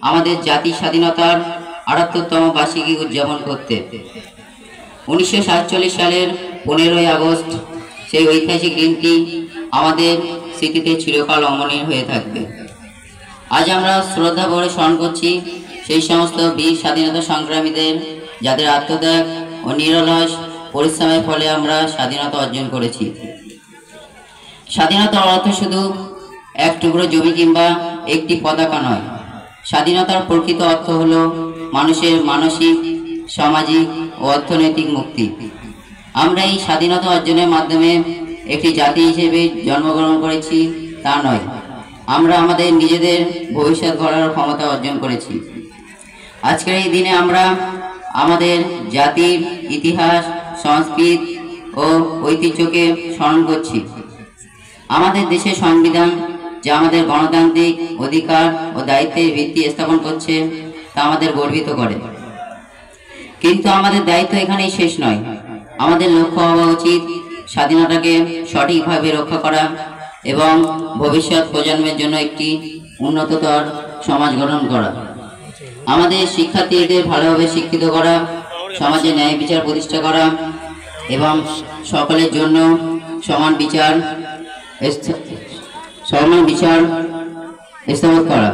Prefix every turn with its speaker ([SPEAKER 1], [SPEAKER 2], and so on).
[SPEAKER 1] আমাদের জাতির স্বাধীনতার ৭৮তম বার্ষিকী উদযাপন করতে। ১৯৪৭ সালের ১৫ই আগস্ট সেই ঐতিহাসিক দিনটি আমাদের স্মৃতিতে চিরকাল অমলিন হয়ে থাকবে। আজ আমরা শ্রদ্ধা ভরে স্মরণ করছি সেই সমস্ত বীর স্বাধীনতা সংগ্রামীদের, যাদের আত্মত্যাগ ও নিরলস পরিশ্রমের ফলে আমরা স্বাধীনতা অর্জন করেছি। স্বাধীনতার অর্থ শুধু এক টুকরো জমি কিংবা একটি পতাকা নয়। স্বাধীনতার প্রকৃত অর্থ হল মানুষের মানসিক, সামাজিক ও অর্থনৈতিক মুক্তি। আমরা এই স্বাধীনতা অর্জনের মাধ্যমে একটি জাতি হিসেবে জন্মগ্রহণ করেছি তা নয়, আমরা আমাদের নিজেদের ভবিষ্যৎ গড়ার ক্ষমতা অর্জন করেছি। আজকের এই দিনে আমরা আমাদের জাতির ইতিহাস, সংস্কৃতি ও ঐতিহ্যকে স্মরণ করছি। আমাদের দেশের সংবিধান, যা আমাদের গণতান্ত্রিক অধিকার ও দায়িত্বের ভিত্তি স্থাপন করছে, তা আমাদের গর্বিত করে। কিন্তু আমাদের দায়িত্ব এখানেই শেষ নয়। আমাদের লক্ষ্য হওয়া উচিত স্বাধীনতাকে সঠিকভাবে রক্ষা করা এবং ভবিষ্যৎ প্রজন্মের জন্য একটি উন্নততর সমাজ গঠন করা। আমাদের শিক্ষার্থীদের ভালোভাবে শিক্ষিত করা, সমাজে ন্যায় বিচার প্রতিষ্ঠা করা এবং সকলের জন্য সমান বিচার স্থাপন করা।